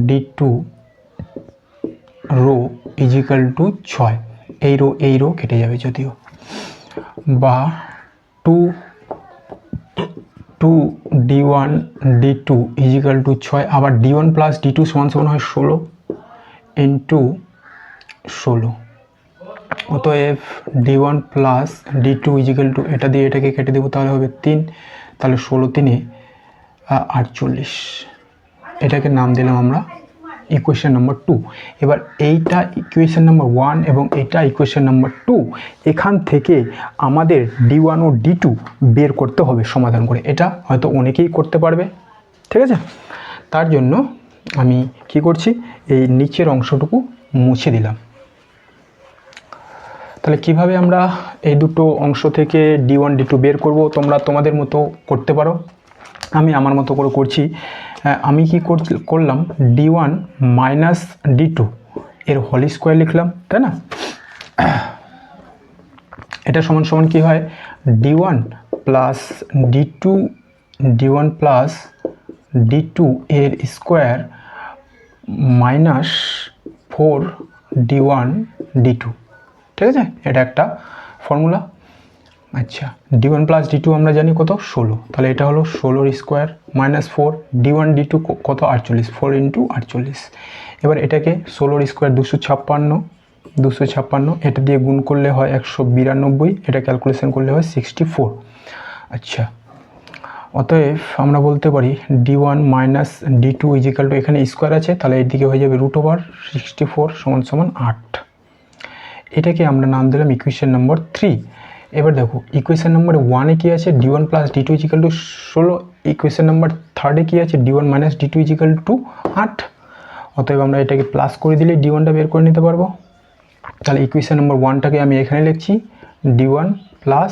d2 rho equal to 6, এই রো কেটে যাবে যদিও, বা 2 d1 d2 ইজিক্যাল টু 6, আবার d1 প্লাস d2 সমান সমান হয় 16 ইন্টু 16। অতএব d1 plus d2 is equal two, এটা দিয়ে এটাকে কেটে দেবো তাহলে হবে 3, তাহলে 16 3 48। এটাকে নাম দিলাম আমরা ইকুয়েশন নাম্বার 2। এবার এইটা ইকুয়েশন নাম্বার 1 এবং এটা ইকুয়েশন নাম্বার 2। এখান থেকে আমাদের d1 ও d2 বের করতে হবে সমাধান করে। এটা হয়তো অনেকেই করতে পারবে, ঠিক আছে? তার জন্য আমি কি করছি, এই নিচের অংশটুকু মুছে দিলাম। তাহলে কিভাবে আমরা এই দুটো অংশ থেকে d1 d2 বের করব, তোমরা তোমাদের মতো করতে পারো, আমি আমার মতো করে করছি। আমি কি করলাম, d1 মাইনাস d2 এর হোল স্কোয়ার লিখলাম, তাই না? এটা সমান সমান কি হয়, d1 plus d1 plus d2 এর স্কোয়ার মাইনাস 4 d1 d2, ঠিক আছে? এটা একটা ফর্মুলা। আচ্ছা, d1 প্লাস d2 আমরা জানি কত, 16, তাহলে এটা হলো 16 স্কোয়ার মাইনাস 4 d1 d2 কত, 48, 4 ইন্টু 48। এবার এটাকে 16 স্কোয়ার 256, এটা দিয়ে গুণ করলে হয় 192, এটা ক্যালকুলেশন করলে হয় 64। আচ্ছা, অতএব আমরা বলতে পারি d1 minus d2 is equal to, এখানে স্কোয়ার আছে তাহলে এর দিকে হয়ে যাবে √64 সমান সমান 8। এটাকে আমরা নাম দিলাম ইকুয়েশন নাম্বার 3। এবার দেখো ইকুয়েশন নাম্বার 1-এ কী আছে, d1 plus d2 is equal to 16, equation number 3-এ কী আছে, d1 minus d2 is equal two 8। অতএব আমরা এটাকে প্লাস করে দিলেই d1টা বের করে নিতে পারবো। তাহলে ইকুয়েশন নাম্বার 1টাকে আমি এখানে লিখছি d1 plus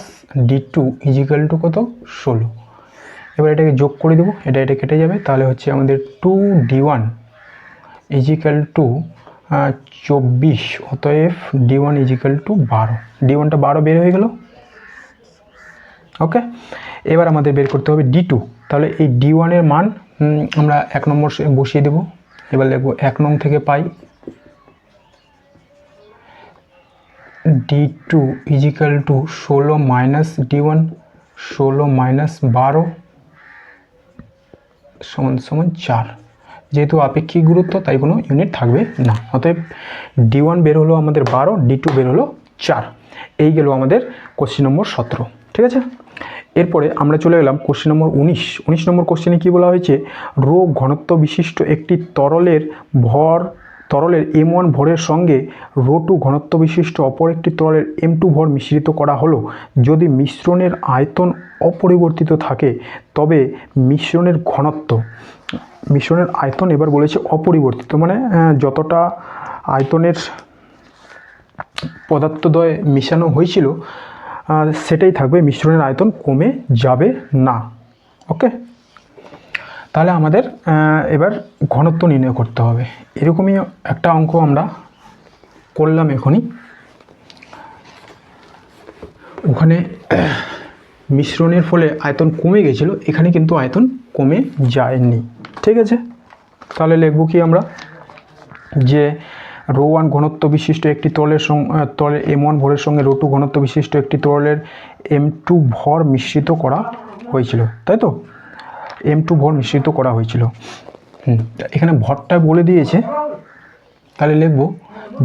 d2 is equal two কত, 16। এবার এটাকে যোগ করে দেবো, এটা কেটে যাবে, তাহলে হচ্ছে আমাদের 2d1 ইজিক্যাল টু 24। অতএব d1 ইজিক্যাল টু 12, d1টা 12 বের হয়ে গেল। ওকে, এবার আমাদের বের করতে হবে d2। তাহলে এই d1 এর মান আমরা 1 নম্বর বসিয়ে দেব। এবার লিখব 1 নং থেকে পাই d2 is equal to 16 minus d1, 16 minus 12 সমান সমান 4। যেহেতু আপেক্ষিক গুরুত্ব তাই কোনো ইউনিট থাকবে না। অতএব d1 বের হলো আমাদের 12, d2 বের হলো 4। এই গেল আমাদের কোশ্চেন নম্বর 17, ঠিক আছে? এরপরে আমরা চলে গেলাম কোশ্চেন নম্বর 19 নম্বর কোশ্চেনে কি বলা হয়েছে, রো ঘনত্ব বিশিষ্ট একটি তরলের m1 ভরের সঙ্গে ρ2 ঘনত্ব বিশিষ্ট অপর একটি তরলের m2 ভর মিশ্রিত করা হলো। যদি মিশ্রণের আয়তন অপরিবর্তিত থাকে তবে মিশ্রণের আয়তন এবার বলেছে অপরিবর্তিত, মানে যতটা আয়তনের পদার্থদ্বয় মিশানো হয়েছিল সেটাই থাকবে, মিশ্রণের আয়তন কমে যাবে না। ওকে, তাহলে আমাদের এবার ঘনত্ব নির্ণয় করতে হবে। এরকমই একটা অঙ্ক আমরা করলাম এখনই। ওখানে মিশ্রণের ফলে আয়তন কমে গেছিলো, এখানে কিন্তু আয়তন কমে যায়নি, ঠিক আছে? তাহলে লিখব কি আমরা, যে ρ1 ঘনত্ব বিশিষ্ট একটি তরলের m1 ভরের সঙ্গে ρ2 ঘনত্ব বিশিষ্ট একটি তরলের m2 ভর মিশ্রিত করা হয়েছিল, তাই তো? m2 ভর মিশ্রিত করা হয়েছিল। এখানে ভরটা বলে দিয়েছে, তাহলে লিখব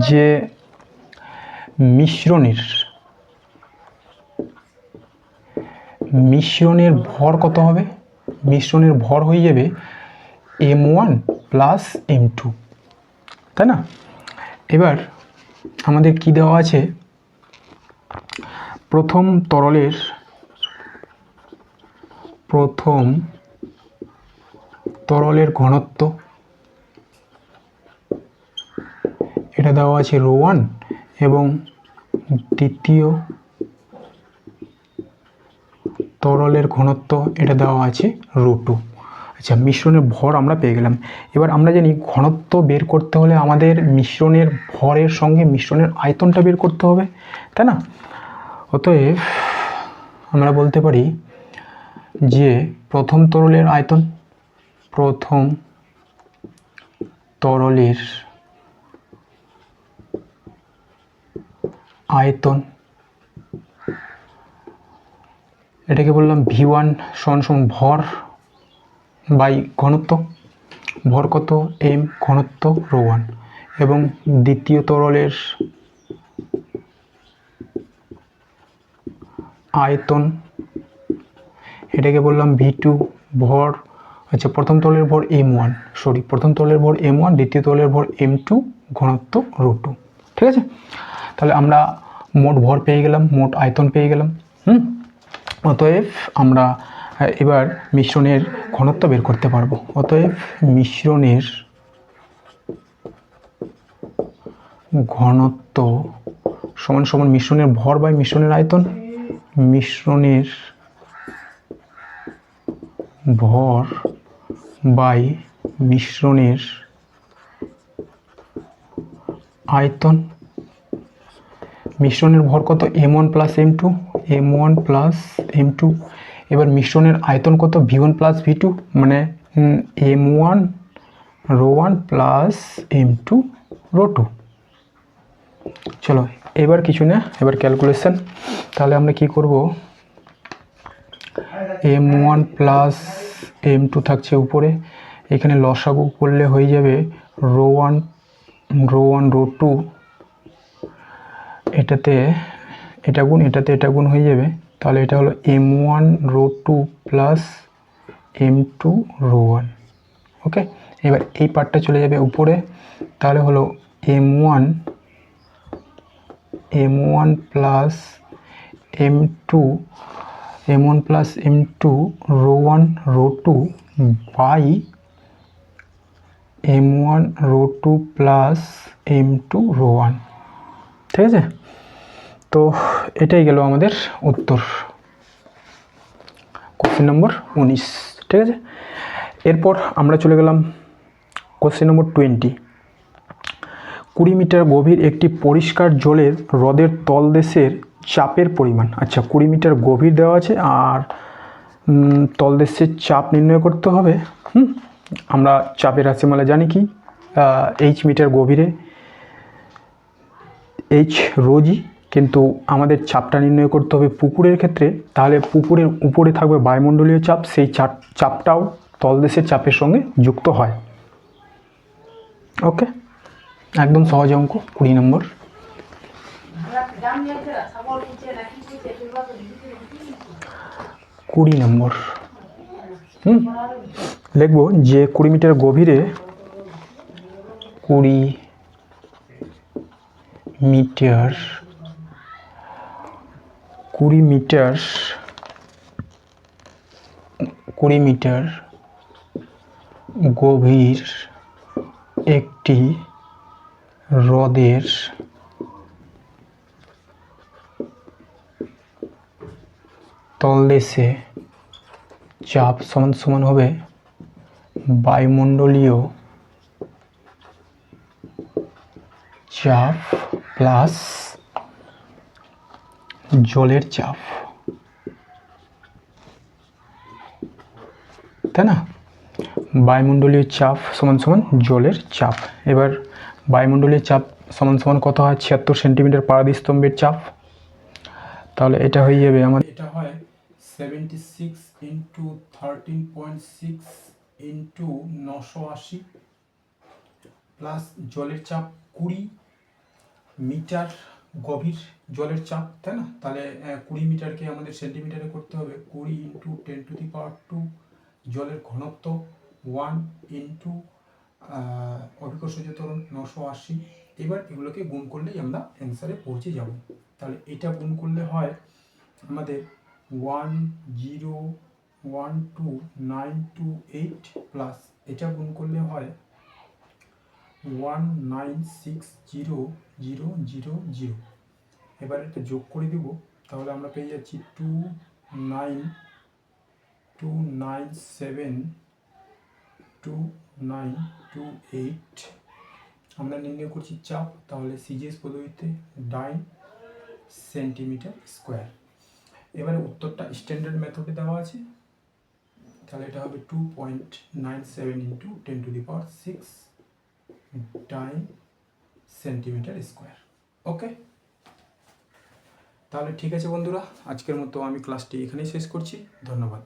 যে মিশ্রণের ভর কত হবে, মিশ্রণের ভর হয়ে যাবে m1 প্লাস m2, তাই না? এবার আমাদের কি দেওয়া আছে, প্রথম তরলের ঘনত্ব, এটা দেওয়া আছে ρ1, এবং দ্বিতীয় তরলের ঘনত্ব এটা দেওয়া আছে ρ2। আচ্ছা, মিশ্রণের ভর আমরা পেয়ে গেলাম। এবার আমরা জানি ঘনত্ব বের করতে হলে আমাদের মিশ্রণের ভরের সঙ্গে মিশ্রণের আয়তনটা বের করতে হবে, তাই না? অতএব আমরা বলতে পারি যে প্রথম তরলের আয়তন, প্রথম তরলের আয়তন, এটাকে বললাম V1 সমান সমান ভর বাই ঘনত্ব, ভর কত m, ঘনত্ব ρ1, এবং দ্বিতীয় তরলের আয়তন, এটাকে বললাম V2 ভর, আচ্ছা প্রথম তরলের ভর m1, প্রথম তরলের ভর m1, দ্বিতীয় তরলের ভর m2, ঘনত্ব ρ2। ঠিক আছে, তাহলে আমরা মোট ভর পেয়ে গেলাম, মোট আয়তন পেয়ে গেলাম। অতএব আমরা এবার মিশ্রণের ঘনত্ব বের করতে পারবো। অতএব মিশ্রণের ঘনত্ব সমান সমান মিশ্রণের ভর বাই মিশ্রণের আয়তন, মিশ্রণের ভর বাই মিশ্রণের আয়তন। মিশ্রণের ভর কত m1 plus m2, m1 plus m2। এবার মিশ্রণের আয়তন কত v1 প্লাস v2, মানে m1 ρ1 প্লাস m2 ρ2। চলো এবার কিছু না, এবার ক্যালকুলেশন। তাহলে আমরা কি করব, m1 প্লাস m2 থাকছে উপরে, এখানে লসাগু করলে হয়ে যাবে ρ1 ρ2, এটাতে এটা গুণ, এটাতে এটা গুণ হয়ে যাবে, তাহলে এটা হলো m1 ρ2 প্লাস m2 ρ1। ওকে, এবার এই পার্টটা চলে যাবে উপরে, তাহলে হলো m1 plus m2 ρ1 ρ2 by m1 ρ2 plus m2 ρ1। ঠিক আছে, তো এটাই গেল আমাদের উত্তর, কোশ্চেন নম্বর 19। ঠিক আছে, এরপর আমরা চলে গেলাম কোশ্চেন নম্বর 20। 20 মিটার গভীর একটি পরিষ্কার জলের হ্রদের তলদেশের চাপের পরিমাণ। আচ্ছা, 20 মিটার গভীর দেওয়া আছে আর তলদেশের চাপ নির্ণয় করতে হবে। আমরা চাপের রাশিমালা জানি কি, h মিটার গভীরে h রোজি, কিন্তু আমাদের চাপটা নির্ণয় করতে হবে পুকুরের ক্ষেত্রে, তাহলে পুকুরের উপরে থাকবে বায়ুমণ্ডলীয় চাপ, সেই চাপটাও তলদেশের চাপের সঙ্গে যুক্ত হয়। ওকে, একদম সহজ অঙ্ক, 20 নম্বর। 20 নম্বর লিখব যে 20 মিটার গভীরে 20 মিটার গভীর একটি হ্রদের তলদেশে চাপ সমান সমান হবে বায়ুমণ্ডলীয় চাপ প্লাস জলের চাপ, তাই না? বায়ুমণ্ডলীয় চাপ সমান সমান জলের চাপ। এবার বায়ুমণ্ডলীয় চাপ সমান সমান কত হয়, 76 সেন্টিমিটার পারদস্তম্ভের চাপ। তাহলে এটা হয়ে যাবে আমার, এটা হয় 76 ইন্টু 13.6 ইন্টু 980 প্লাস জলের চাপ 20 মিটার গভীর জলের চাপ, তাই না? তাহলে 20 মিটারকে আমাদের সেন্টিমিটারে করতে হবে, 20 ইন্টু 10⁻², জলের ঘনত্ব 1 ইন্টু অভিকর্ষ যে ত্বরণ 980। এবার এগুলোকে গুণ করলেই আমরা অ্যান্সারে পৌঁছে যাব। তাহলে এটা গুণ করলে হয় আমাদের 1012928 প্লাস এটা গুণ করলে হয় 1960000। এবার এটা যোগ করে দেব, তাহলে আমরা পেয়ে যাচ্ছি 292972928। আমরা নির্ণয় করছি চাপ, তাহলে সিজিএস পদ্ধতিতে ডাইন সেন্টিমিটার স্কোয়ার। এবারে উত্তরটা স্ট্যান্ডার্ড মেথডে দেওয়া আছে, তাহলে এটা হবে 2.97 ইন্টু 10⁶ টাইম সেন্টিমিটার স্কোয়ার। ওকে, তাহলে ঠিক আছে বন্ধুরা, আজকের মতো আমি ক্লাসটি এখানেই শেষ করছি। ধন্যবাদ।